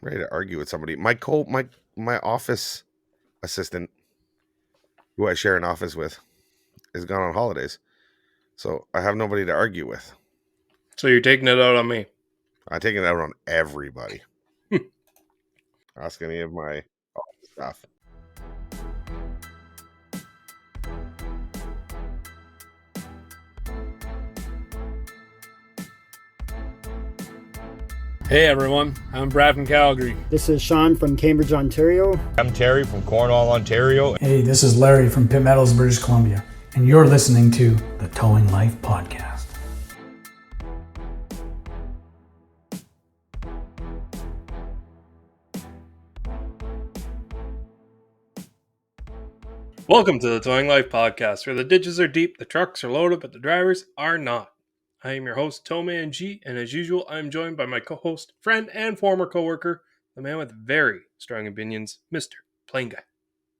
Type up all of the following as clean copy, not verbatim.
ready to argue with somebody. My office assistant, who I share an office with, is gone on holidays, so I have nobody to argue with. So you're taking it out on me. I take it out on everybody. Ask any of my office staff. Hey everyone, I'm Brad from Calgary. This is Sean from Cambridge, Ontario. I'm Terry from Cornwall, Ontario. Hey, this is Larry from Pitt Meadows, British Columbia, and you're listening to the Towing Life podcast. Welcome to the Towing Life podcast, where the ditches are deep, the trucks are loaded, but the drivers are not. I am your host, TowManG, and as usual, I am joined by my co-host, friend, and former co-worker, the man with very strong opinions, Mr. PlainGuy.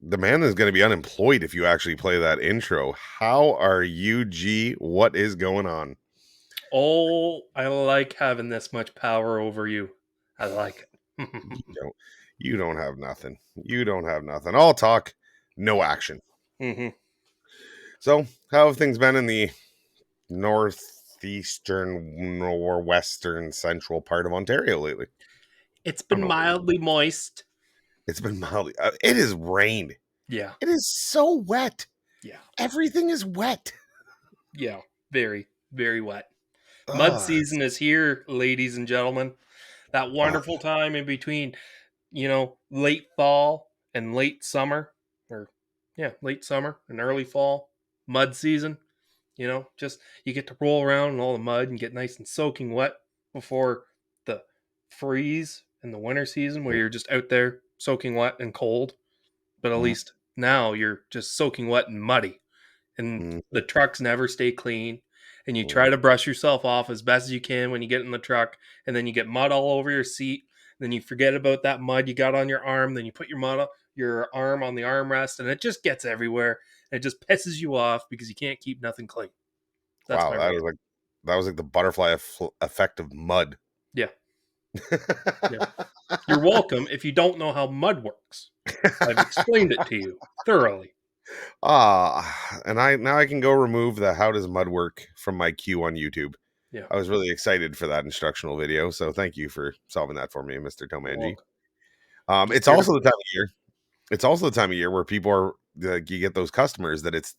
The man is going to be unemployed if you actually play that intro. How are you, G? What is going on? Oh, I like having this much power over you. I like it. You don't have nothing. You don't have nothing. All talk, no action. Mm-hmm. So, how have things been in the northeastern or western central part of Ontario lately? It's been mildly moist. It's been mildly. It has rained. Yeah. It is so wet. Yeah. Everything is wet. Yeah. Very, very wet. Mud season is here, ladies and gentlemen. That wonderful time in between, late fall and late summer. Late summer and early fall. Mud season. Just you get to roll around in all the mud and get nice and soaking wet before the freeze in the winter season where you're just out there soaking wet and cold. But at least now you're just soaking wet and muddy. And the trucks never stay clean. And you try to brush yourself off as best as you can when you get in the truck. And then you get mud all over your seat. Then you forget about that mud you got on your arm. Then you put your arm on the armrest. And it just gets everywhere. And it just pisses you off because you can't keep nothing clean. That's wow, that was like the butterfly effect of mud. Yeah. Yeah. You're welcome if you don't know how mud works. I've explained it to you thoroughly. And I can go remove the how does mud work from my queue on YouTube. Yeah. I was really excited for that instructional video, so thank you for solving that for me, Mr. TowManG. It's also the time of year. It's also the time of year where people are you get those customers that it's,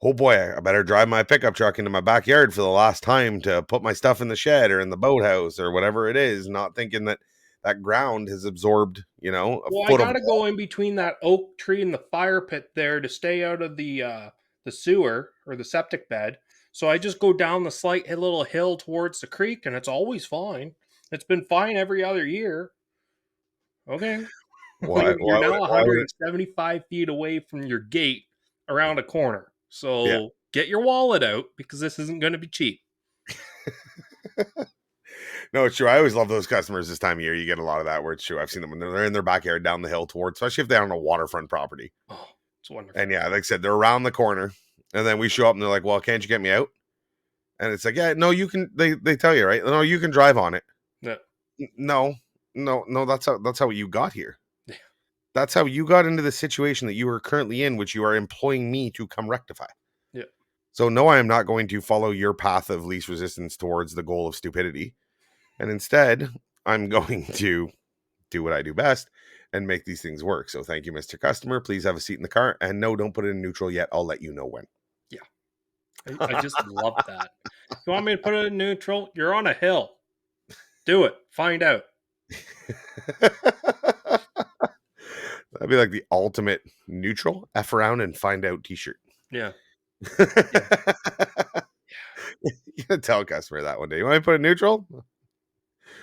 oh boy, I better drive my pickup truck into my backyard for the last time to put my stuff in the shed or in the boathouse or whatever it is, not thinking that ground has absorbed, I gotta go in between that oak tree and the fire pit there to stay out of the sewer or the septic bed. So I just go down the slight little hill towards the creek, and it's always fine. It's been fine every other year. Okay. You're now 175 feet away from your gate around a corner. So Get your wallet out because this isn't going to be cheap. No, it's true. I always love those customers this time of year. You get a lot of that where it's true. I've seen them when they're in their backyard down the hill towards, especially if they're on a waterfront property. Oh, it's wonderful. And yeah, like I said, they're around the corner. And then we show up and they're like, well, can't you get me out? And it's like, yeah, no, you can. They tell you, right? No, you can drive on it. Yeah. No, that's how you got here. Yeah. That's how you got into the situation that you are currently in, which you are employing me to come rectify. Yeah. So no, I am not going to follow your path of least resistance towards the goal of stupidity. And instead, I'm going to do what I do best and make these things work. So thank you, Mr. Customer. Please have a seat in the car. And no, don't put it in neutral yet. I'll let you know when. Yeah. I just love that. You want me to put it in neutral? You're on a hill. Do it. Find out. That'd be like the ultimate neutral F around and find out t-shirt. Yeah. You gotta tell a customer that one day. You want me to put it in neutral?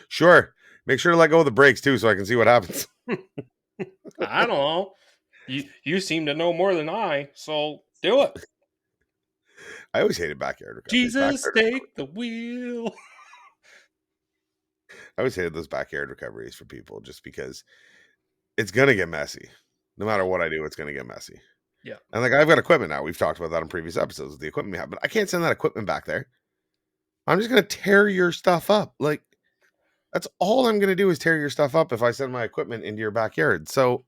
Sure. Make sure to let go of the brakes too so I can see what happens. I don't know. You seem to know more than I, so do it. I always hated backyard recovery. Jesus, take the wheel. I always hated those backyard recoveries for people just because it's going to get messy. No matter what I do, it's going to get messy. Yeah. And like I've got equipment now. We've talked about that in previous episodes of the equipment we have, but I can't send that equipment back there. I'm just going to tear your stuff up. Like, That's all I'm gonna do is tear your stuff up if I send my equipment into your backyard. So,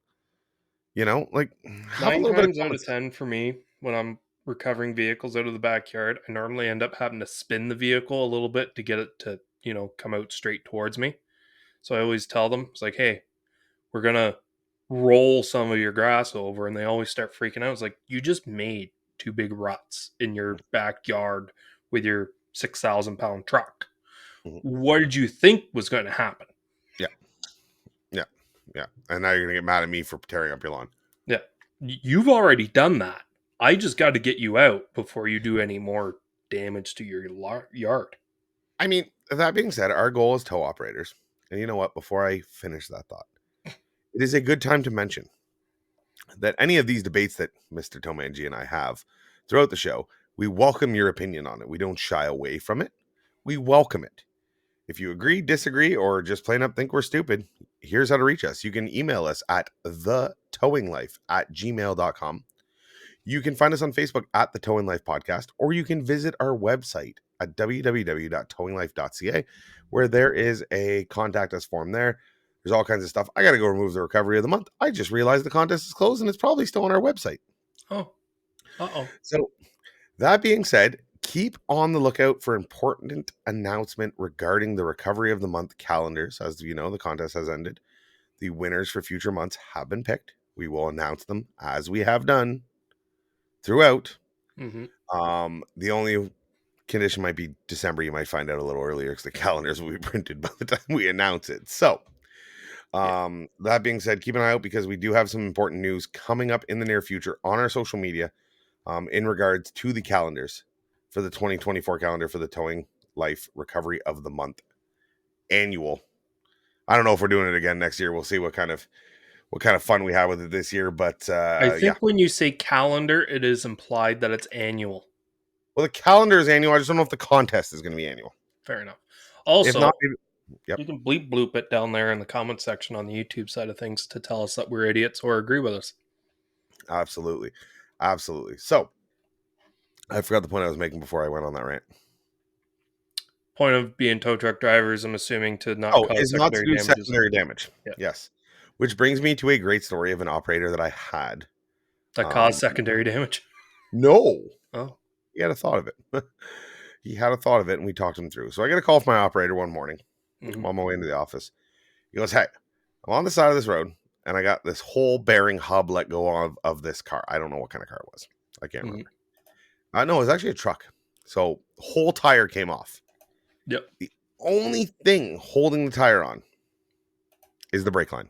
like, have a 9 little bit of times out common of sense. 10 for me, when I'm recovering vehicles out of the backyard, I normally end up having to spin the vehicle a little bit to get it to, come out straight towards me. So I always tell them, it's like, hey, we're gonna roll some of your grass over, and they always start freaking out. It's like, you just made 2 big ruts in your backyard with your 6,000 pound truck. Mhm. What did you think was going to happen? Yeah, yeah, yeah. And now you're gonna get mad at me for tearing up your lawn. Yeah, you've already done that. I just got to get you out before you do any more damage to your yard. I mean, that being said, our goal is tow operators. And you know what? Before I finish that thought, it is a good time to mention that any of these debates that Mr. TowManG and I have throughout the show, we welcome your opinion on it. We don't shy away from it. We welcome it. If you agree, disagree, or just plain up think we're stupid, here's how to reach us. You can email us at thetowinglife@gmail.com. You can find us on Facebook at the Towing Life Podcast, or you can visit our website at www.towinglife.ca, where there is a contact us form there. There's all kinds of stuff. I got to go remove the recovery of the month. I just realized the contest is closed and it's probably still on our website. Oh, uh-oh. So, that being said, keep on the lookout for important announcement regarding the recovery of the month calendars. As you know, the contest has ended. The winners for future months have been picked. We will announce them as we have done throughout. The only condition might be December. You might find out a little earlier because the calendars will be printed by the time we announce it. So, that being said, keep an eye out because we do have some important news coming up in the near future on our social media in regards to the calendars for the 2024 calendar for the Towing Life Recovery of the Month annual. I don't know if we're doing it again next year. We'll see what kind of fun we have with it this year. But I think yeah, when you say calendar, it is implied that it's annual. well, the calendar is annual. I just don't know if the contest is going to be annual. Fair enough. If Also, not, yep, you can bleep bloop it down there in the comment section on the YouTube side of things to tell us that we're idiots or agree with us. absolutely, absolutely. So I forgot the point I was making before I went on that rant. Point of being tow truck drivers, I'm assuming, to not Oh, cause is not to secondary do damages. secondary damage. Yeah. Yes, which brings me to a great story of an operator that I had. That cause secondary damage. No, Oh. he had a thought of it. He had a thought of it, and we talked him through. So I get a call from my operator one morning on my way into the office. He goes, "Hey, I'm on the side of this road, and I got this whole bearing hub let go of this car. I don't know what kind of car it was. I can't remember. No, it was actually a truck. So whole tire came off. Yep. The only thing holding the tire on is the brake line.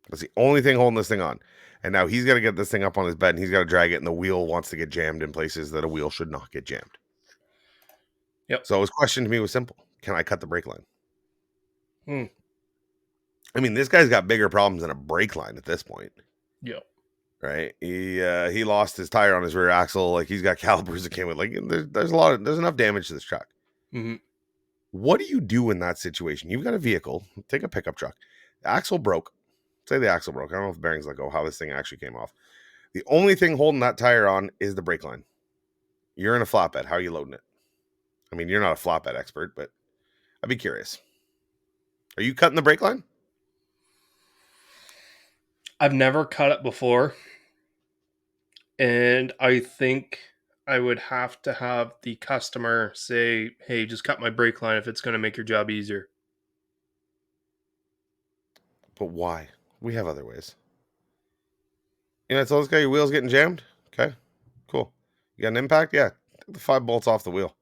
That's the only thing holding this thing on. And now he's got to get this thing up on his bed, and he's got to drag it, and the wheel wants to get jammed in places that a wheel should not get jammed. Yep. So his question to me was simple. Can I cut the brake line? I mean, this guy's got bigger problems than a brake line at this point. Yep. Right? He lost his tire on his rear axle. Like, he's got calipers that came with. Like, there's enough damage to this truck. What do you do in that situation? You've got a vehicle. Take a pickup truck. The axle broke. Say the axle broke. I don't know if the bearings let go, how this thing actually came off. The only thing holding that tire on is the brake line. You're in a flatbed. How are you loading it? I mean, you're not a flatbed expert, but I'd be curious. Are you cutting the brake line? I've never cut it before. And I think I would have to have the customer say, hey, just cut my brake line if it's going to make your job easier. But why? We have other ways. So this guy, your wheel's getting jammed? Okay, cool. You got an impact? Yeah. Take the 5 bolts off the wheel.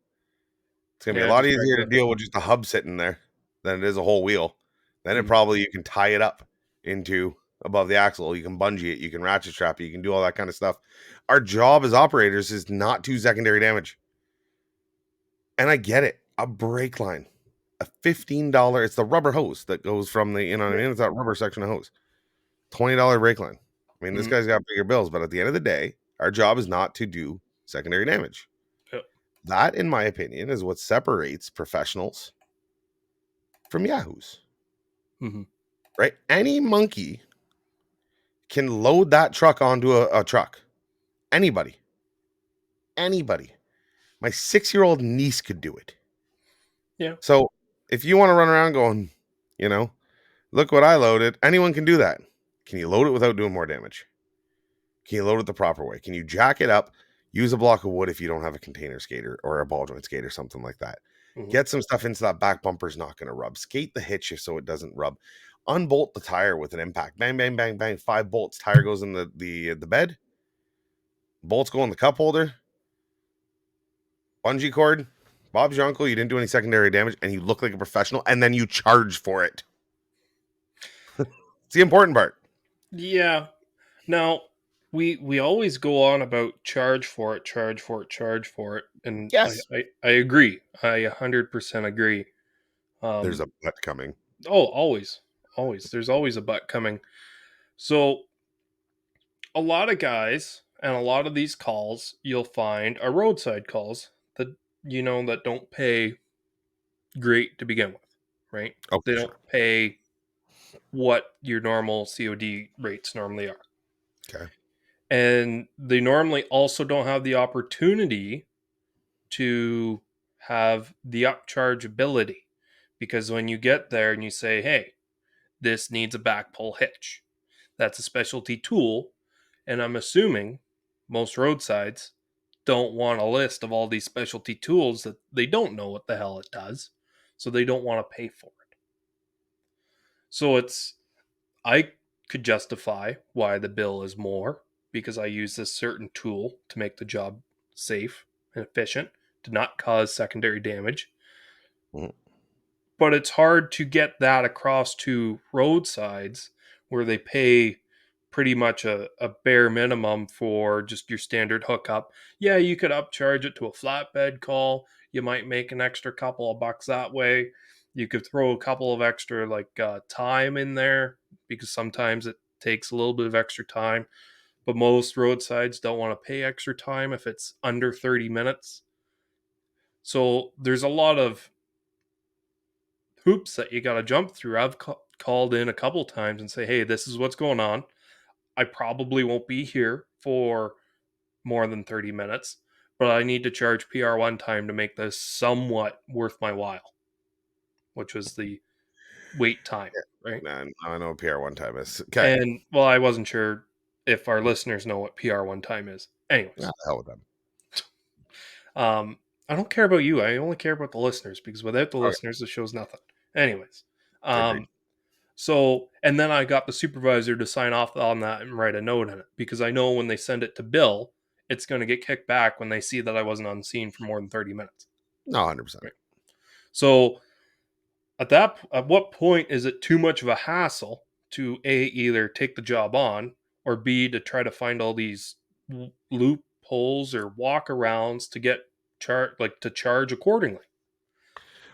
It's going to be a lot easier to deal with just a hub sitting there than it is a whole wheel. Then you can tie it up into above the axle. You can bungee it. You can ratchet strap it. You can do all that kind of stuff. Our job as operators is not to secondary damage. And I get it. A brake line, a $15, it's the rubber hose that goes from the, what I mean? It's that rubber section of hose. $20 brake line. I mean, this guy's got bigger bills, but at the end of the day, our job is not to do secondary damage. Yep. That, in my opinion, is what separates professionals from yahoos. Right? Any monkey can load that truck onto a truck. Anybody. My 6-year-old niece could do it. Yeah. So if you want to run around going, look what I loaded, anyone can do that. Can you load it without doing more damage? Can you load it the proper way? Can you jack it up? Use a block of wood if you don't have a container skater or a ball joint skate or something like that. Get some stuff into that back bumper's not going to rub. Skate the hitch so it doesn't rub. Unbolt the tire with an impact. Bang, bang, bang, bang. 5 bolts. Tire goes in the bed. Bolts go in the cup holder. Bungee cord. Bob's your uncle. You didn't do any secondary damage, and you look like a professional, and then you charge for it. It's the important part. Yeah. Now, we always go on about charge for it, and Yes. I agree. I 100% agree. There's a butt coming. Oh, always. There's always a butt coming. So, a lot of guys and a lot of these calls you'll find are roadside calls that that don't pay great to begin with, right? Oh, They for don't sure. pay what your normal COD rates normally are. Okay. And they normally also don't have the opportunity to have the upcharge ability, because when you get there and you say, hey, this needs a BakPul hitch, that's a specialty tool, and I'm assuming most roadsides don't want a list of all these specialty tools that they don't know what the hell it does, so they don't want to pay for it. So I could justify why the bill is more, because I use this certain tool to make the job safe and efficient, to not cause secondary damage. Mhm. But it's hard to get that across to roadsides where they pay pretty much a bare minimum for just your standard hookup. Yeah, you could upcharge it to a flatbed call. You might make an extra couple of bucks that way. You could throw a couple of extra time in there, because sometimes it takes a little bit of extra time. But most roadsides don't want to pay extra time if it's under 30 minutes. So there's a lot of hoops that you got to jump through. I've called in a couple times and say, hey, this is what's going on. I probably won't be here for more than 30 minutes, but I need to charge PR1 time to make this somewhat worth my while, which was the wait time, right? Man, I know what PR1 time is. Okay. And well, I wasn't sure if our listeners know what PR1 time is. Anyways, Yeah, hell with them. I don't care about you. I only care about the listeners, because without the Okay. listeners, the show's nothing. Anyways, Agreed. so, and then I got the supervisor to sign off on that and write a note in it, because I know when they send it to Bill, it's going to get kicked back when they see that I wasn't on scene for more than 30 minutes. No, 100%. Right. So, at what point is it too much of a hassle to A, either take the job on, or B, to try to find all these loopholes or walkarounds to get to charge accordingly?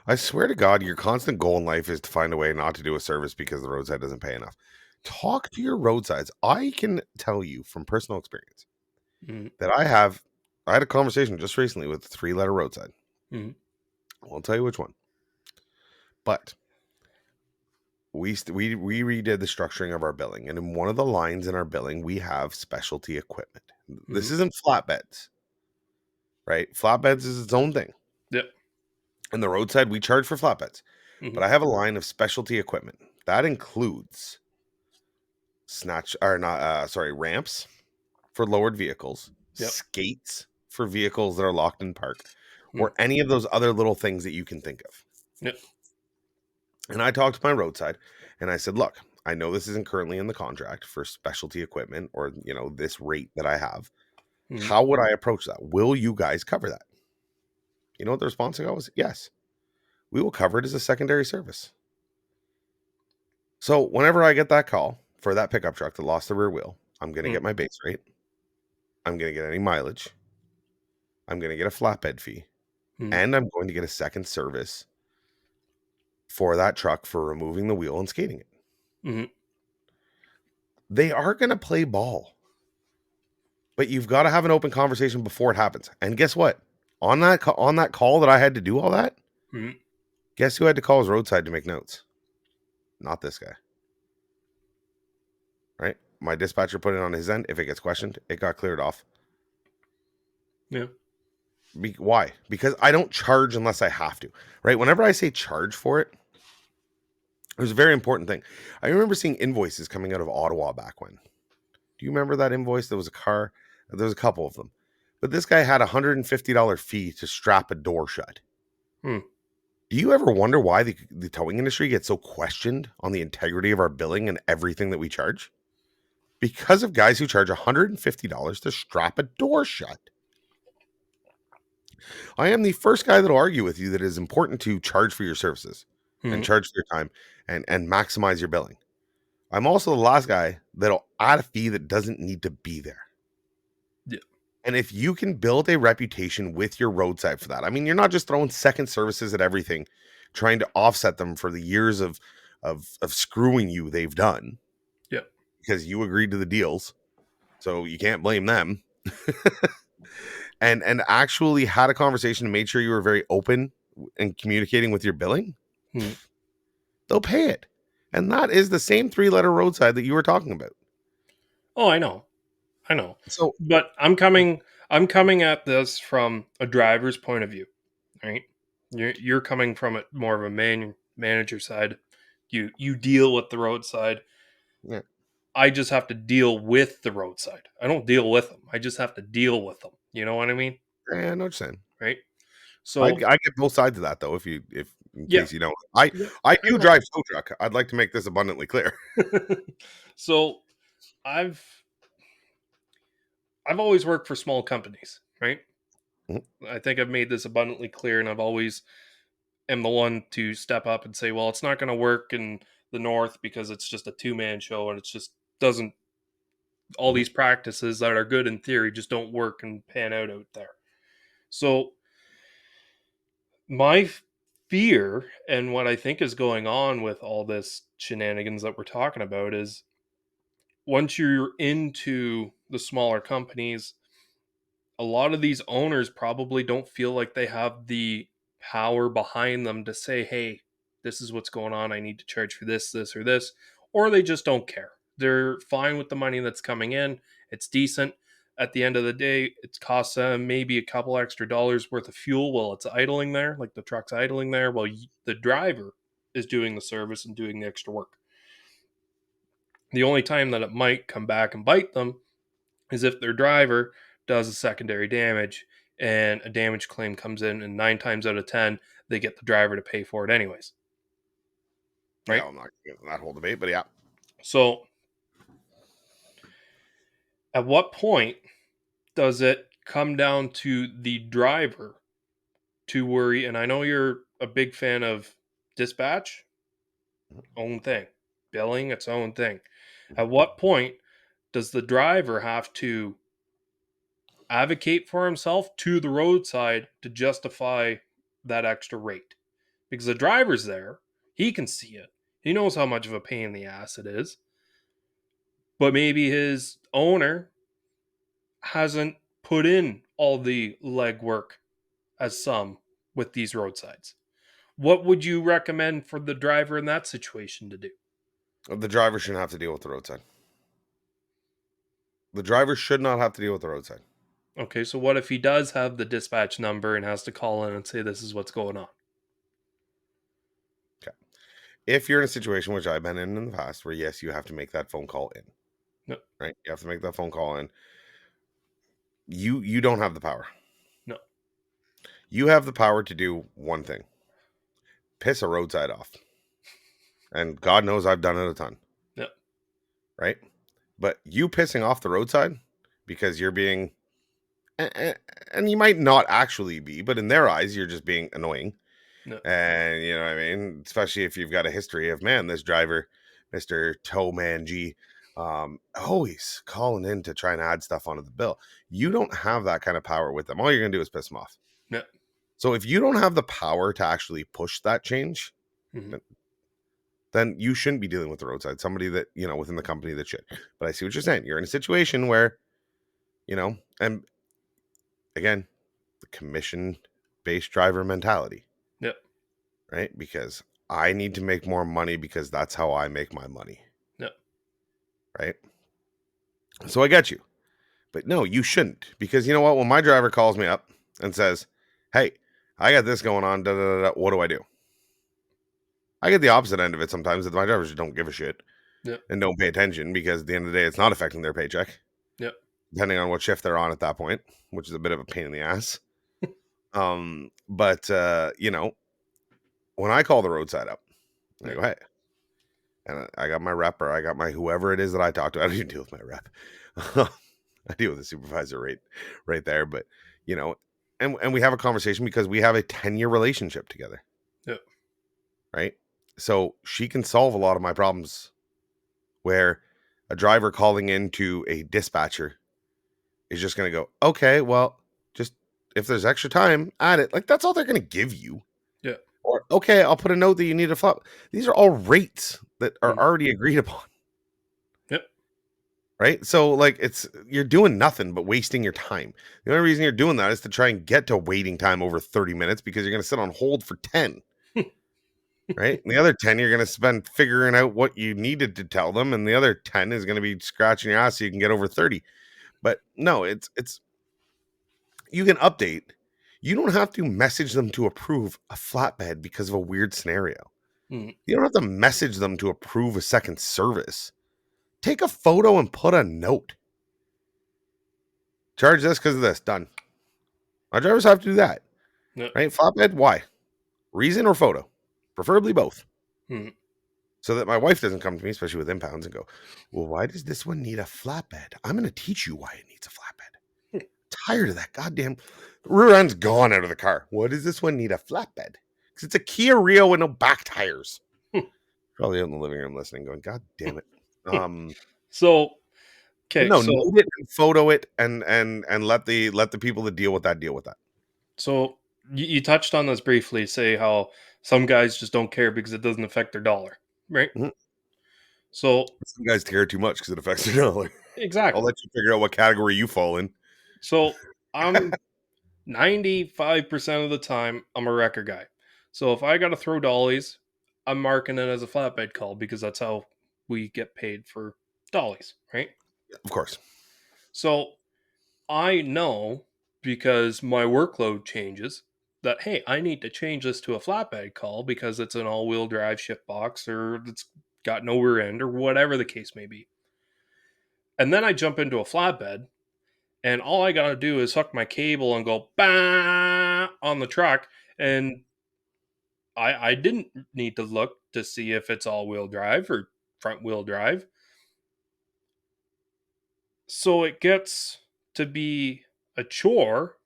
I swear to God, your constant goal in life is to find a way not to do a service because the roadside doesn't pay enough. Talk to your roadsides. I can tell you from personal experience Mhm. that I had a conversation just recently with a 3-letter roadside. Mhm. I won't tell you which one, but we redid the structuring of our billing, and in one of the lines in our billing, we have specialty equipment. This Mhm. isn't flatbeds, right? Flatbeds is its own thing. Yep. And the roadside, we charge for flatbeds, but Mhm. I have a line of specialty equipment that includes ramps for lowered vehicles, Yep. skates for vehicles that are locked in park, Mhm. or any of those other little things that you can think of. Yep. And I talked to my roadside and I said, look, I know this isn't currently in the contract for specialty equipment or, this rate that I have. Mhm. How would I approach that? Will you guys cover that? You know what the response I got was? Yes, we will cover it as a secondary service. So whenever I get that call for that pickup truck that lost the rear wheel, I'm going to Mhm. get my base rate. I'm going to get any mileage. I'm going to get a flatbed fee. Mhm. And I'm going to get a second service for that truck for removing the wheel and skating it. Mhm. They are going to play ball. But you've got to have an open conversation before it happens. And guess what? On that call that I had to do all that, Mhm. guess who had to call his roadside to make notes? Not this guy. Right? My dispatcher put it on his end. If it gets questioned, it got cleared off. Yeah. Why? Because I don't charge unless I have to, right? Whenever I say charge for it, there's a very important thing. I remember seeing invoices coming out of Ottawa back when. Do you remember that invoice? There was a car. There was a couple of them. But this guy had a $150 fee to strap a door shut. Hmm. Do you ever wonder why the towing industry gets so questioned on the integrity of our billing and everything that we charge? Because of guys who charge $150 to strap a door shut. I am the first guy that'll argue with you that it is important to charge for your services and charge for your time and maximize your billing. I'm also the last guy that'll add a fee that doesn't need to be there. Yeah. And if you can build a reputation with your roadside for that, I mean, you're not just throwing second services at everything, trying to offset them for the years of screwing you they've done. Yeah. Because you agreed to the deals. So you can't blame them. and actually had a conversation and made sure you were very open and communicating with your billing. They'll pay it. And that is the same 3-letter roadside that you were talking about. Oh, I know. So, but I'm coming at this from a driver's point of view, right? You're coming from it more of a manager side. You deal with the roadside. yeah. I just have to deal with the roadside. I don't deal with them. I just have to deal with them. You know what I mean? I know what you're saying. Right? I So get both sides of that though. If in yeah, case you don't, I do drive tow truck. I'd like to make this abundantly clear. So I've always worked for small companies, right? Mhm. I think I've made this abundantly clear, and I've always am the one to step up and say, well, it's not going to work in the north because it's just a 2-man show, and it's just doesn't. All Mhm. these practices that are good in theory just don't work and pan out there. So my fear and what I think is going on with all this shenanigans that we're talking about is once you're into the smaller companies, a lot of these owners probably don't feel like they have the power behind them to say, hey, this is what's going on. I need to charge for this, this, or this. Or they just don't care. They're fine with the money that's coming in. It's decent. At the end of the day, it costs them maybe a couple extra dollars worth of fuel while it's idling there, like the truck's idling there, while the driver is doing the service and doing the extra work. The only time that it might come back and bite them is if their driver does a secondary damage and a damage claim comes in, and 9 times out of 10 they get the driver to pay for it anyways, right? Yeah, I'm not getting that whole debate, but yeah. So at what point does it come down to the driver to worry? And I know you're a big fan of dispatch, own thing, billing, its own thing. At what point does the driver have to advocate for himself to the roadside to justify that extra rate? Because the driver's there, he can see it, he knows how much of a pain in the ass it is, but maybe his owner hasn't put in all the legwork as some with these roadsides. What would you recommend for the driver in that situation to do? The driver shouldn't have to deal with the roadside. The driver should not have to deal with the roadside. Okay, so what if he does have the dispatch number and has to call in and say this is what's going on? Okay. If you're in a situation, which I've been in the past, where yes, you have to make that phone call in. No. Right? You have to make that phone call in. You don't have the power. No. You have the power to do one thing. Piss a roadside off. And God knows I've done it a ton. Yep. Right? But you pissing off the roadside because you're being, and you might not actually be, but in their eyes, you're just being annoying. No. And you know what I mean? Especially if you've got a history of, man, this driver, Mr. TowManG, always calling in to try and add stuff onto the bill. You don't have that kind of power with them. All you're going to do is piss them off. Yeah. So if you don't have the power to actually push that change, then you shouldn't be dealing with the roadside. Somebody that, within the company that should. But I see what you're saying. You're in a situation where, and again, the commission-based driver mentality. Yep. Right? Because I need to make more money because that's how I make my money. Yep. Right? So I get you. But no, you shouldn't. Because you know what? When my driver calls me up and says, "Hey, I got this going on. Da, da, da, da, what do I do?" I get the opposite end of it sometimes that my drivers just don't give a shit Yep. and don't pay attention because at the end of the day, it's not affecting their paycheck, Yep. depending on what shift they're on at that point, which is a bit of a pain in the ass. But you know, when I call the roadside up, I go, "Hey," and I got my rep or I got my whoever it is that I talk to. I don't even deal with my rep. I deal with the supervisor right there. But you know, and we have a conversation because we have a 10-year relationship together. Yep. Right. So she can solve a lot of my problems where a driver calling into a dispatcher is just going to go, "Okay, well, just if there's extra time, add it." Like, that's all they're going to give you. Yeah. Or, "Okay, I'll put a note that you need a flop." These are all rates that are already agreed upon. Yep. Right. So, like, you're doing nothing but wasting your time. The only reason you're doing that is to try and get to waiting time over 30 minutes because you're going to sit on hold for 10. Right. And the other 10 you're going to spend figuring out what you needed to tell them. And the other 10 is going to be scratching your ass so you can get over 30. But no, it's you can update. You don't have to message them to approve a flatbed because of a weird scenario. Mm. You don't have to message them to approve a second service. Take a photo and put a note. Charge this because of this. Done. Our drivers have to do that. Yep. Right? Flatbed, why? Reason or photo? Preferably both. Mm. So that my wife doesn't come to me, especially with impounds, and go, "Well, why does this one need a flatbed? I'm going to teach you why it needs a flatbed." Tired of that goddamn rear end's gone out of the car. What does this one need a flatbed? Because it's a Kia Rio with no back tires. Probably out in the living room listening, going, "God damn it." So, okay, no, so note it and photo it, and let the people that deal with that deal with that. so you touched on this briefly. Say how some guys just don't care because it doesn't affect their dollar, right? Mhm. So Some guys care too much because it affects their dollar. I'll exactly. let you figure out what category you fall in. So I'm 95% of the time I'm a wrecker guy. So if I got to throw dollies, I'm marking it as a flatbed call because that's how we get paid for dollies, right? Of course. So I know because my workload changes that, hey, I need to change this to a flatbed call because it's an all-wheel drive shift box or it's got no rear end or whatever the case may be. And then I jump into a flatbed and all I got to do is hook my cable and go bah on the truck, and I didn't need to look to see if it's all-wheel drive or front-wheel drive. So it gets to be a chore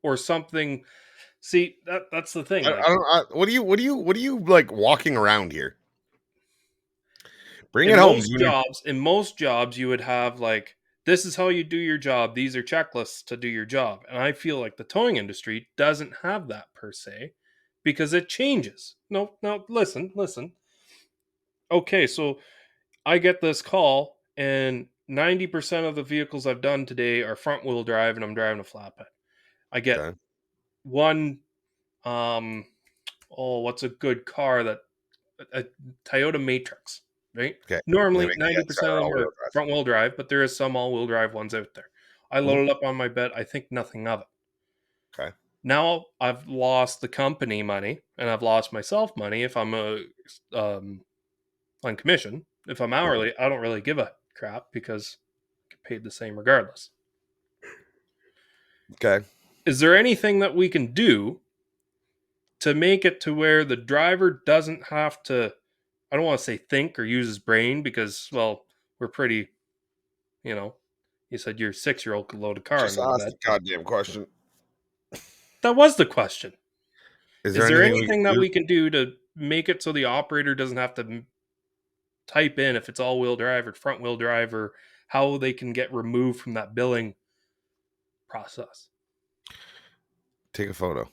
or something. See, that's the thing. Like What do you like walking around here? Bring it in home. most jobs, you would have like this is how you do your job. These are checklists to do your job, and I feel like the towing industry doesn't have that per se because it changes. No, listen. Okay, so I get this call, and 90% of the vehicles I've done today are front-wheel drive, and I'm driving a flatbed. I get Okay. one. What's a good car that a Toyota Matrix, right? Okay. They Normally, make the 90% of XR them all-wheel are drive. front wheel drive, but there is some all wheel drive ones out there. I Mhm. loaded up on my bed. I think nothing of it. Okay. Now I've lost the company money and I've lost myself money if I'm on commission. If I'm Yeah. hourly, I don't really give a crap because I get paid the same regardless. Okay. Is there anything that we can do to make it to where the driver doesn't have to, I don't want to say think or use his brain because, well, we're pretty, you know, you said your 6-year-old could load a car Just into the ask bed. the goddamn question. That was the question. Is there Is there anything we can anything that do? we can do to make it so the operator doesn't have to type in if it's all wheel drive or front wheel drive or how they can get removed from that billing process? Take a photo.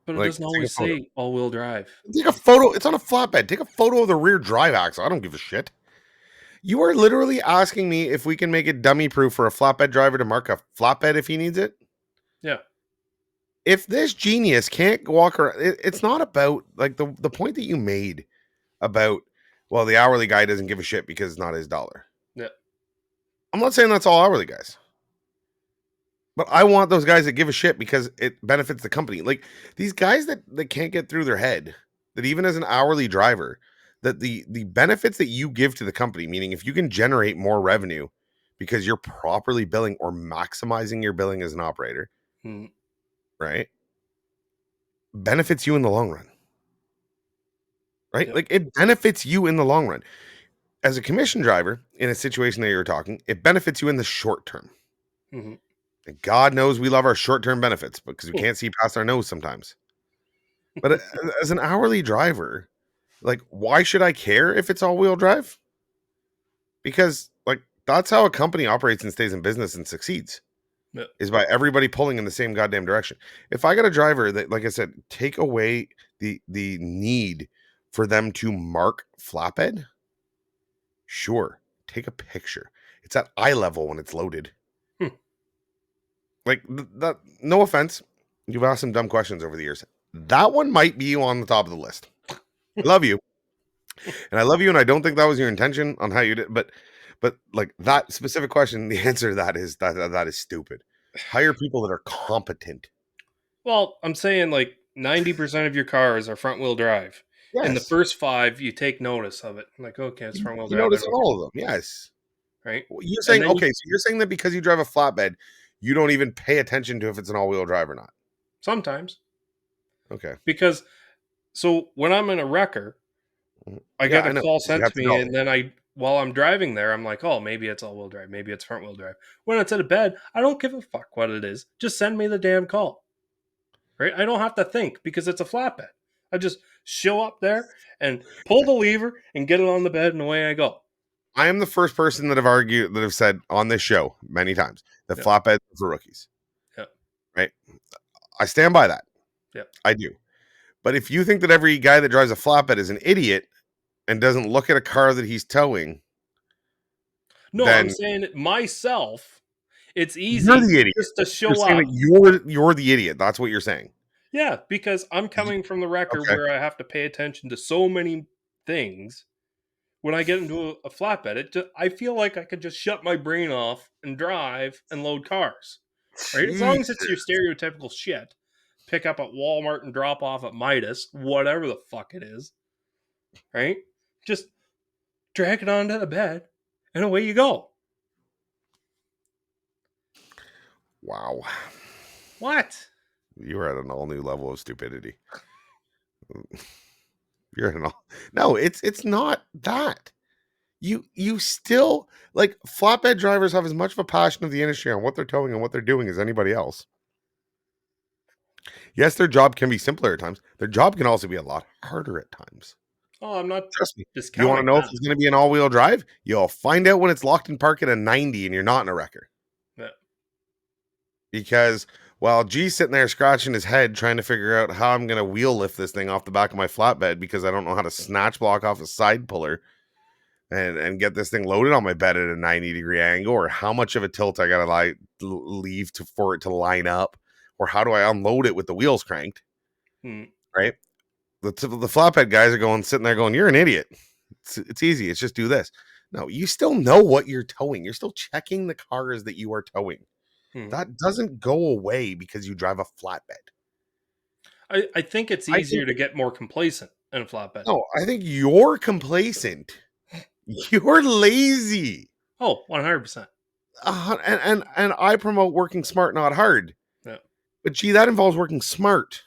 But it Like, doesn't take a always photo. say all wheel drive. Take a photo. It's on a flatbed. Take a photo of the rear drive axle. I don't give a shit. You are literally asking me if we can make it dummy proof for a flatbed driver to mark a flatbed if he needs it. Yeah. If this genius can't walk around, it's not about like the point that you made about, well, the hourly guy doesn't give a shit because it's not his dollar. Yeah. I'm not saying that's all hourly guys. But I want those guys that give a shit because it benefits the company. Like these guys that can't get through their head that even as an hourly driver, that the benefits that you give to the company, meaning if you can generate more revenue because you're properly billing or maximizing your billing as an operator, right? Benefits you in the long run. Right? Yep. Like it benefits you in the long run. As a commission driver in a situation that you're talking, it benefits you in the short term. And God knows we love our short-term benefits because we can't see past our nose sometimes. But as an hourly driver, like, why should I care if it's all-wheel drive? Because, like, that's how a company operates and stays in business and succeeds. Yep. Is by everybody pulling in the same goddamn direction. If I got a driver that, like I said, take away the need for them to mark flatbed, sure, take a picture. It's at eye level when it's loaded. Like that, no offense, you've asked some dumb questions over the years. That one might be on the top of the list. I love you, and I love you, and I don't think that was your intention on how you did. But like that specific question, the answer to that is that is stupid. Hire people that are competent. Well, I'm saying like 90% of your cars are front wheel drive. In the Yes, first 5, you take notice of it. Like, okay, it's front wheel you drive. notice all of them. Yes, Right. you're And saying then okay. So you're saying that because you drive a flatbed, you don't even pay attention to if it's an all-wheel drive or not. sometimes, Okay, because so when I'm in a wrecker, I yeah, get I a know. call You sent have to to me, know. and then while I'm driving there, I'm like, oh, maybe it's all-wheel drive, maybe it's front-wheel drive. When it's at a bed, I don't give a fuck what it is. Just send me the damn call. Right? I don't have to think because it's a flatbed. I just show up there and pull the lever and get it on the bed, and away I go. I am the first person that have said on this show many times that Yep. flatbeds are for rookies. Yep. Right? I stand by that. Yep. I do. But if you think that every guy that drives a flatbed is an idiot and doesn't look at a car that he's towing, No, I'm then saying myself. It's you're easy the idiot. just to You're show saying up. that you're the idiot. That's what you're saying. Yeah, because I'm coming from the wrecker Okay. where I have to pay attention to so many things. When I get into a flatbed, I feel like I could just shut my brain off and drive and load cars. Right? As long as it's your stereotypical shit. Pick up at Walmart and drop off at Midas, whatever the fuck it is. Right? Just drag it onto the bed and away you go. Wow. What? You're at an all new level of stupidity. You're at an all no, it's not that. You still like flatbed drivers have as much of a passion of the industry on what they're towing and what they're doing as anybody else. Yes, their job can be simpler at times. Their job can also be a lot harder at times. Oh, I'm not Trust me. You want to discounting know if that. it's going to be an all-wheel drive? You'll find out when it's locked in park at a 90 and you're not in a wrecker. Yeah. Because while G's sitting there scratching his head trying to figure out how I'm going to wheel lift this thing off the back of my flatbed because I don't know how to snatch block off a side puller and get this thing loaded on my bed at a 90-degree angle, or how much of a tilt I got to leave for it to line up, or how do I unload it with the wheels cranked, right? The flatbed guys are sitting there going, you're an idiot. It's easy. It's just do this. No, you still know what you're towing. You're still checking the cars that you are towing. That doesn't go away because you drive a flatbed. I think it's easier to get more complacent in a flatbed. No, I think you're complacent. You're lazy. Oh, 100%. And I promote working smart, not hard. Yeah. But gee, that involves working smart.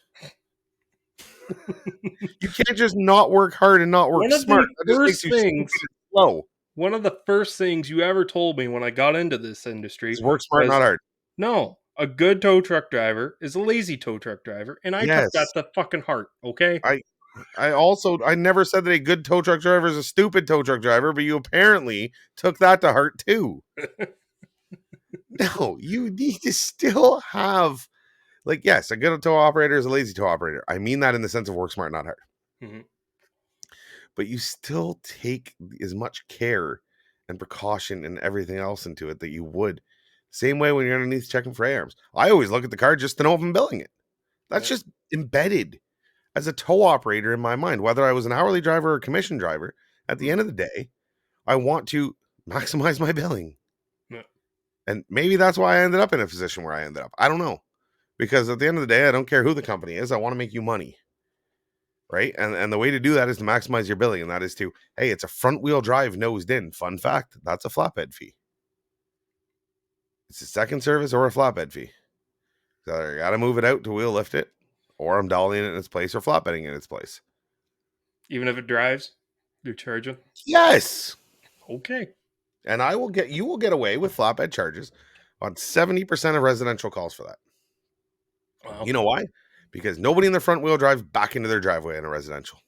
You can't just not work hard and not work smart. That just makes you stupid and slow. One of the first things you ever told me when I got into this industry is work smart, not hard. No, a good tow truck driver is a lazy tow truck driver, and I took that to fucking heart. Okay. I never said that a good tow truck driver is a stupid tow truck driver, but you apparently took that to heart too. No, you need to still have, like, yes, a good tow operator is a lazy tow operator. I mean that in the sense of work smart, not hard. Mm-hmm. But you still take as much care and precaution and everything else into it that you would. Same way when you're underneath checking for A-arms. I always look at the car just to know if I'm billing it. That's just embedded as a tow operator in my mind. Whether I was an hourly driver or a commission driver, at the end of the day, I want to maximize my billing. And maybe that's why I ended up in a position where I ended up. I don't know. Because at the end of the day, I don't care who the company is. I want to make you money. Right. And the way to do that is to maximize your billing. And that is to, hey, it's a front wheel drive nosed in. Fun fact, that's a flatbed fee. It's a second service or a flatbed fee. So I got to move it out to wheel lift it, or I'm dollying it in its place or flatbedding in its place. Even if it drives, you're charging? Yes. Okay. And you will get away with flatbed charges on 70% of residential calls for that. Wow. You know why? Because nobody in the front wheel drive back into their driveway in a residential.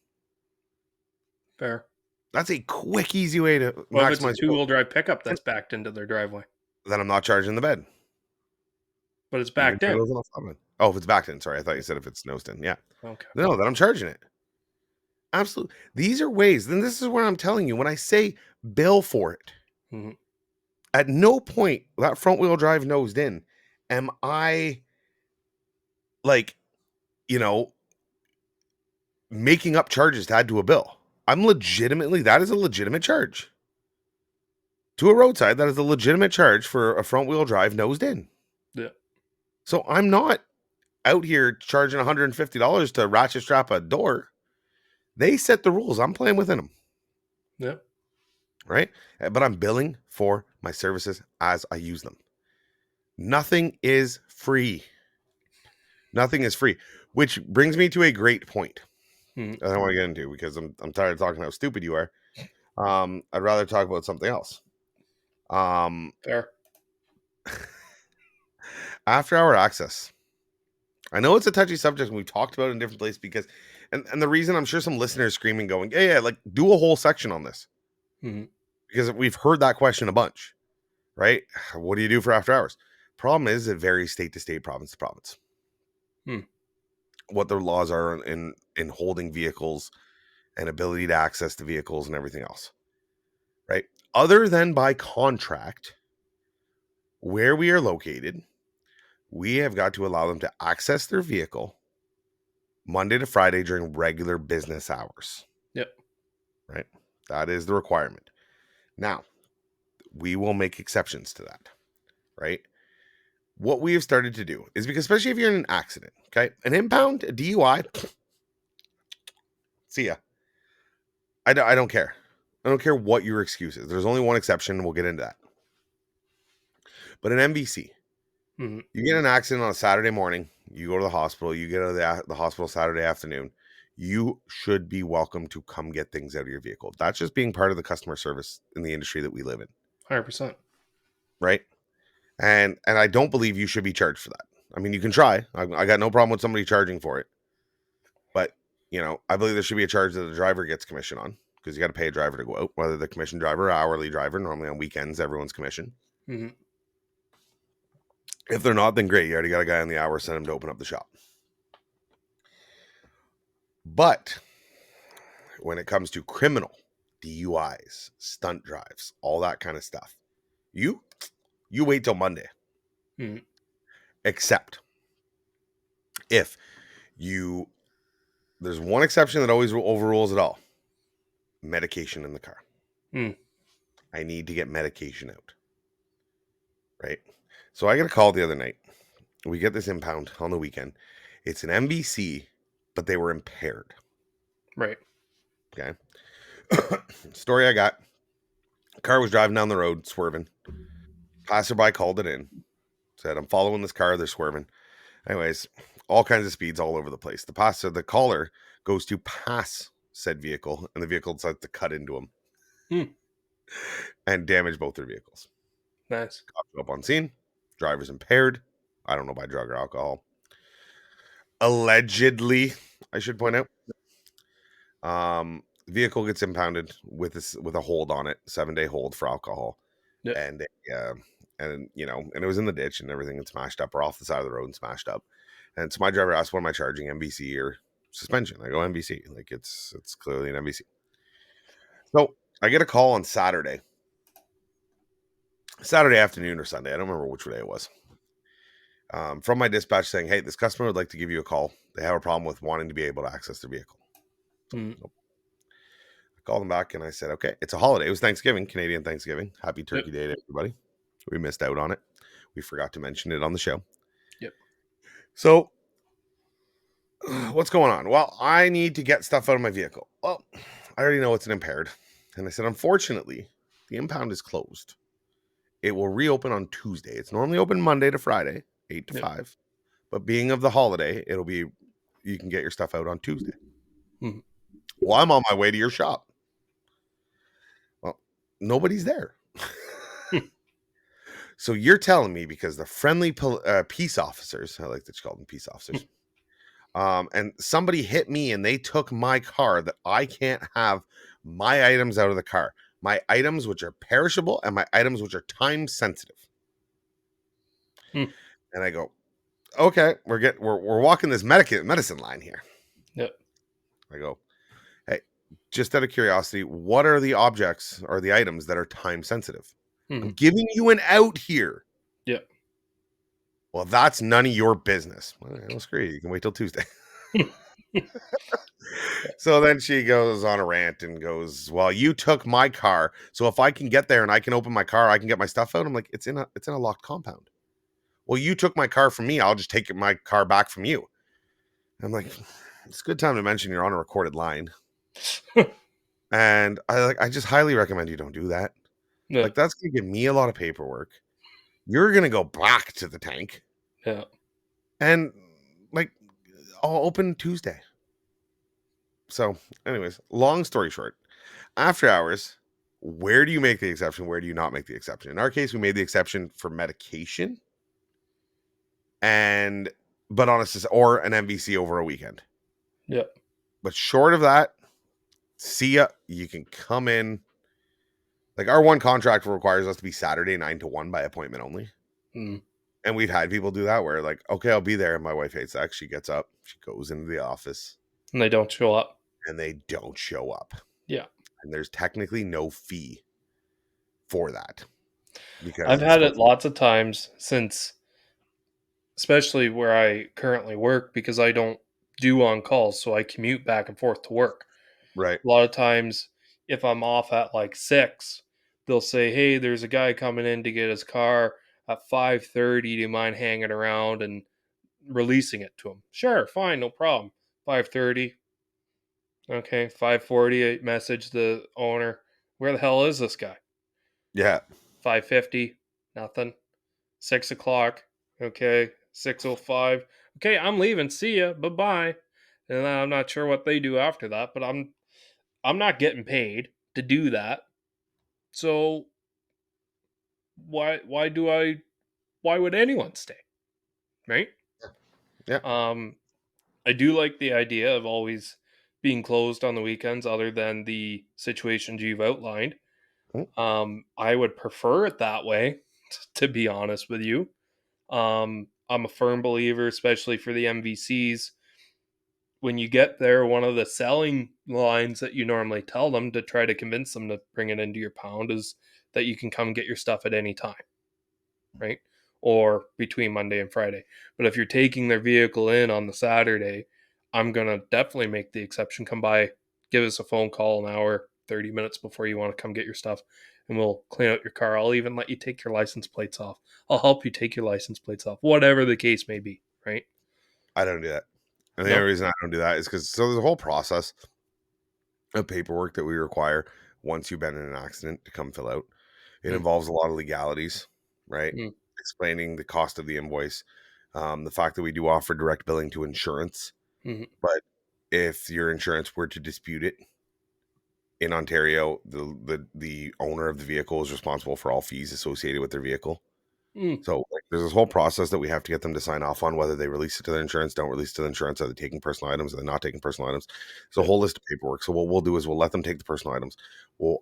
Fair. That's a quick, easy way to Well, maximize. if it's a two-wheel drive pickup that's backed into their driveway, then I'm not charging the bed. but it's backed in. Oh, if it's backed in. Sorry, I thought you said if it's nosed in. Yeah. Okay. No, then I'm charging it. Absolutely. These are ways. Then this is where I'm telling you, when I say bill for it, Mm-hmm. at no point that front wheel drive nosed in am I making up charges to add to a bill. That is a legitimate charge. To a roadside, that is a legitimate charge for a front wheel drive nosed in. Yeah. So I'm not out here charging $150 to ratchet strap a door. They set the rules. I'm playing within them. Yeah. Right? But I'm billing for my services as I use them. Nothing is free. Nothing is free. Which brings me to a great point. Mm-hmm. I don't want to get into because I'm tired of talking how stupid you are. I'd rather talk about something else. Fair. After hour access. I know it's a touchy subject and we've talked about it in different places because and the reason I'm sure some listeners screaming going, yeah, like do a whole section on this. Mm-hmm. Because we've heard that question a bunch, right? What do you do for after hours? Problem is it varies state to state, province to province. What their laws are in holding vehicles and ability to access the vehicles and everything else, right? Other than by contract, where we are located, we have got to allow them to access their vehicle Monday to Friday during regular business hours. Yep. Right? That is the requirement. Now, we will make exceptions to that, right? What we have started to do is because, especially if you're in an accident, okay, an impound, a DUI, see ya. I don't care. I don't care what your excuse is. There's only one exception, and we'll get into that. But an MVC, you get an accident on a Saturday morning, you go to the hospital, you get out of the hospital Saturday afternoon, you should be welcome to come get things out of your vehicle. That's just being part of the customer service in the industry that we live in. 100%. Right? And I don't believe you should be charged for that. I mean, you can try. I got no problem with somebody charging for it. But, I believe there should be a charge that the driver gets commission on because you got to pay a driver to go out, whether the commission driver or hourly driver. Normally on weekends, everyone's commission. Mm-hmm. If they're not, then great. You already got a guy on the hour, send him to open up the shop. But when it comes to criminal DUIs, stunt drives, all that kind of stuff, you wait till Monday. Mm-hmm. Except if there's one exception that always overrules it all. Medication in the car. I need to get medication out. Right? So I got a call the other night. We get this impound on the weekend. It's an MVC, but they were impaired. Right. Okay. Story I got. Car was driving down the road, swerving. Passerby called it in. Said, I'm following this car. They're swerving. Anyways, all kinds of speeds all over the place. The caller goes to pass said vehicle, and the vehicle decides to cut into him and damage both their vehicles. Nice. Cops up on scene. Driver's impaired. I don't know by drug or alcohol. Allegedly, I should point out. Vehicle gets impounded with a hold on it, 7-day hold for alcohol. Yep. And it was in the ditch and everything and smashed up or off the side of the road and smashed up. And so my driver asked, what am I charging, MVC or suspension? I go MVC. Like it's clearly an MVC. So I get a call on Saturday afternoon or Sunday. I don't remember which day it was. From my dispatch saying, hey, this customer would like to give you a call. They have a problem with wanting to be able to access their vehicle. I called them back and I said, okay, it's a holiday. It was Thanksgiving, Canadian Thanksgiving. Happy Turkey Day to everybody. We missed out on it. We forgot to mention it on the show. Yep. So what's going on? Well, I need to get stuff out of my vehicle. Well, I already know it's an impaired. And I said, unfortunately, the impound is closed. It will reopen on Tuesday. It's normally open Monday to Friday, 8 to 5. But being of the holiday, you can get your stuff out on Tuesday. Mhm. Well, I'm on my way to your shop. Well, nobody's there. So you're telling me, because the friendly peace officers, I like that you call them peace officers, and somebody hit me and they took my car, that I can't have my items out of the car. My items which are perishable and my items which are time sensitive. Hmm. And I go, okay, we're walking this medicine line here. Yep. I go, hey, just out of curiosity, what are the objects or the items that are time sensitive? I'm giving you an out here. Yep. Well, that's none of your business. Well, screw you. You can wait till Tuesday. So then she goes on a rant and goes, well, you took my car. So if I can get there and I can open my car, I can get my stuff out. I'm like, it's in a locked compound. Well, you took my car from me. I'll just take my car back from you. I'm like, it's a good time to mention you're on a recorded line. And I just highly recommend you don't do that. Yeah. Like, that's going to give me a lot of paperwork. You're going to go back to the tank. Yeah. And like, I'll open Tuesday. So anyways, long story short, after hours, where do you make the exception? Where do you not make the exception? In our case, we made the exception for medication but on or an MVC over a weekend. Yep. But short of that, see ya. You can come in. Like, our one contract requires us to be Saturday 9 to 1 by appointment only. And we've had people do that where, like, okay, I'll be there. And my wife hates that. She gets up, she goes into the office. And they don't show up. Yeah. And there's technically no fee for that. Because I've had it lots of times since, especially where I currently work, because I don't do on calls, so I commute back and forth to work. Right. A lot of times, if I'm off at like 6, they'll say, hey, there's a guy coming in to get his car at 5:30. Do you mind hanging around and releasing it to him? Sure, fine, no problem. 5:30. Okay, 5:40, I message the owner, where the hell is this guy? Yeah. 5:50, nothing. 6 o'clock, okay. 6:05, okay, I'm leaving, see ya, bye-bye. And I'm not sure what they do after that, but I'm not getting paid to do that. So why would anyone stay? Right? Yeah. I do like the idea of always being closed on the weekends, other than the situations you've outlined. I would prefer it that way, to be honest with you. I'm a firm believer, especially for the MVCs. When you get there, one of the selling lines that you normally tell them to try to convince them to bring it into your pound is that you can come get your stuff at any time, right? Or between Monday and Friday. But if you're taking their vehicle in on the Saturday, I'm going to definitely make the exception. Come by, give us a phone call an hour, 30 minutes before you want to come get your stuff, and we'll clean out your car. I'll even let you take your license plates off. I'll help you take your license plates off, whatever the case may be, right? I don't do that. And the only reason I don't do that is because there's a whole process of paperwork that we require once you've been in an accident to come fill out. It involves a lot of legalities, right? Explaining the cost of the invoice, the fact that we do offer direct billing to insurance. But if your insurance were to dispute it in Ontario, the owner of the vehicle is responsible for all fees associated with their vehicle. So like, there's this whole process that we have to get them to sign off on, whether they release it to their insurance, don't release it to the insurance, are they taking personal items, are they not taking personal items. It's a whole list of paperwork. So what we'll do is we'll let them take the personal items. We'll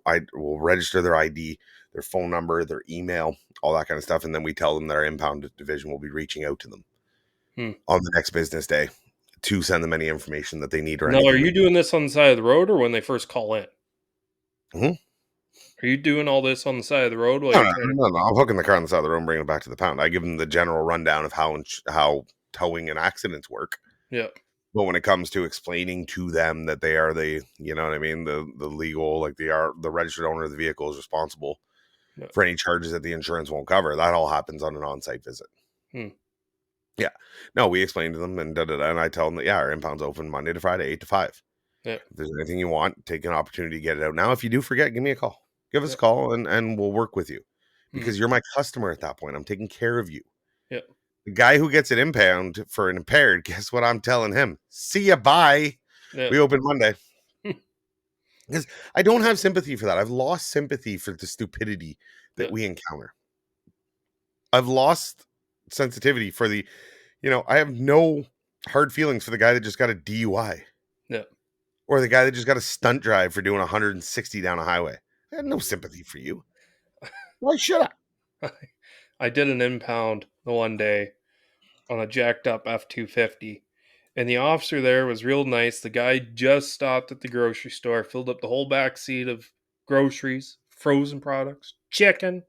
register their ID, their phone number, their email, all that kind of stuff. And then we tell them that our impound division will be reaching out to them on the next business day to send them any information that they need. Now, are you doing this on the side of the road or when they first call in? Are you doing all this on the side of the road? No, I'm hooking the car on the side of the road and bringing it back to the pound. I give them the general rundown of how towing and accidents work. Yeah. But when it comes to explaining to them that they are the, you know what I mean, the legal, like they are the registered owner of the vehicle is responsible for any charges that the insurance won't cover. That all happens on an on-site visit. Yeah. No, we explain to them and and I tell them that, yeah, our impound's open Monday to Friday, 8 to 5. Yeah. If there's anything you want, take an opportunity to get it out. Now, if you do forget, give me a call. Give us a call and we'll work with you because you're my customer at that point. I'm taking care of you. Yeah. The guy who gets an impound for an impaired, guess what I'm telling him? See ya, bye. Yeah. We open Monday. Because I don't have sympathy for that. I've lost sympathy for the stupidity that we encounter. I've lost sensitivity for the, I have no hard feelings for the guy that just got a DUI. Yeah. Or the guy that just got a stunt drive for doing 160 down a highway. I have no sympathy for you. Why should I? I did an impound the one day on a jacked up F-250. And the officer there was real nice. The guy just stopped at the grocery store, filled up the whole back seat of groceries, frozen products, chicken,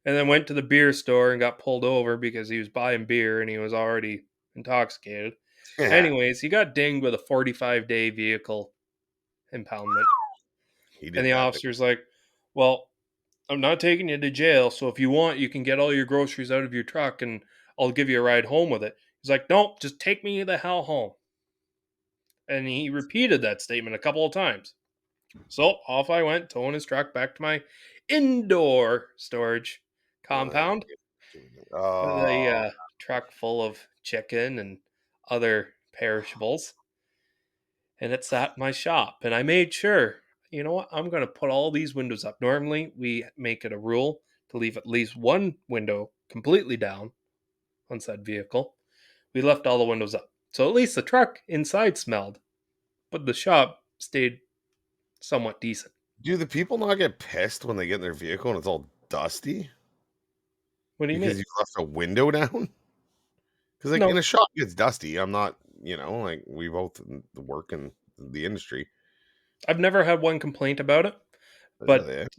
and then went to the beer store and got pulled over because he was buying beer and he was already intoxicated. Yeah. Anyways, he got dinged with a 45-day vehicle impoundment. And the officer's like, well, I'm not taking you to jail, so if you want, you can get all your groceries out of your truck and I'll give you a ride home with it. He's like, nope, just take me the hell home. And he repeated that statement a couple of times. So off I went, towing his truck back to my indoor storage compound. With a truck full of chicken and other perishables. And it sat in my shop. And I made sure, you know what, I'm going to put all these windows up. Normally, we make it a rule to leave at least one window completely down on said vehicle. We left all the windows up. So at least the truck inside smelled. But the shop stayed somewhat decent. Do the people not get pissed when they get in their vehicle and it's all dusty? What do you because mean? you left a window down? Because in a shop it gets dusty. I'm not, we both work in the industry. I've never had one complaint about it. But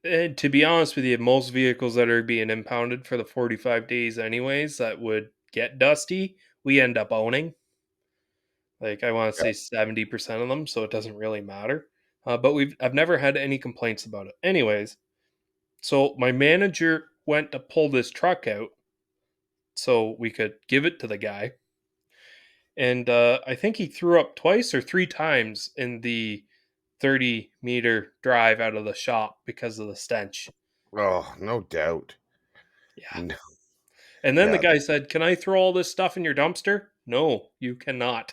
to be honest with you, most vehicles that are being impounded for the 45 days anyways that would get dusty, we end up owning. Like, I want to say 70% of them, so it doesn't really matter. But I've never had any complaints about it. Anyways, so my manager went to pull this truck out so we could give it to the guy. And I think he threw up twice or three times in the 30-meter drive out of the shop because of the stench. Oh, no doubt. Yeah. No. And then the guy said, can I throw all this stuff in your dumpster? No, you cannot.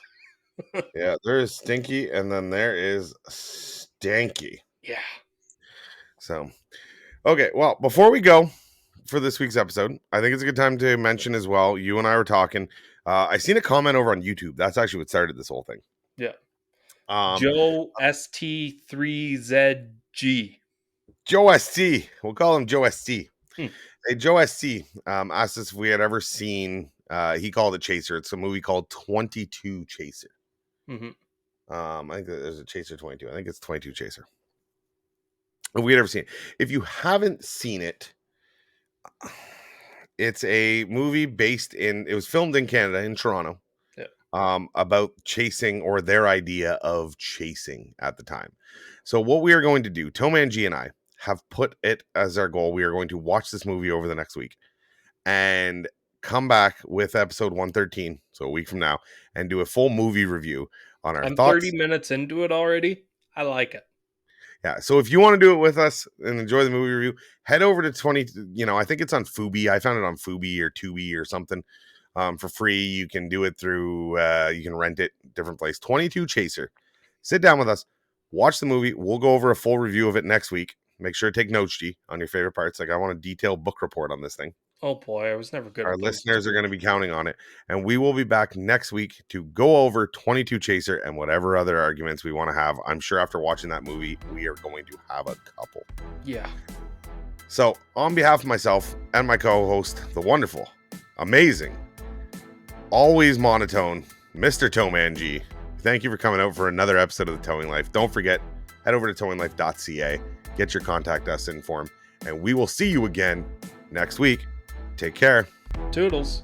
Yeah, there is stinky and then there is stanky. Yeah. So, okay, well, before we go for this week's episode, I think it's a good time to mention as well, you and I were talking. I seen a comment over on YouTube. That's actually what started this whole thing. Yeah. Joe ST3ZG. Joe ST. We'll call him Joe ST. Hey, Joe ST asked us if we had ever seen, he called it Chaser. It's a movie called 22 Chaser. Mm-hmm. I think there's a Chaser 22. I think it's 22 Chaser. If we had ever seen it. If you haven't seen it, it's a movie it was filmed in Canada, in Toronto. Yeah. About chasing, or their idea of chasing at the time. So what we are going to do, TowManG and I have put it as our goal. We are going to watch this movie over the next week and come back with episode 113, so a week from now, and do a full movie review on our thoughts. 30 minutes into it already. I like it. Yeah, so if you want to do it with us and enjoy the movie review, head over to I think it's on Fubi. I found it on Fubi or Tubi or something for free. You can do it through, you can rent it, different place. 22 Chaser. Sit down with us, watch the movie. We'll go over a full review of it next week. Make sure to take notes, G, on your favorite parts. Like, I want a detailed book report on this thing. Oh boy, I was never good. Our listeners are going to be counting on it. And we will be back next week to go over 22 Chaser and whatever other arguments we want to have. I'm sure after watching that movie, we are going to have a couple. Yeah. So, on behalf of myself and my co-host, the wonderful, amazing, always monotone, Mr. TowManG, thank you for coming out for another episode of The Towing Life. Don't forget, head over to towinglife.ca, get your contact us in form, and we will see you again next week. Take care. Toodles.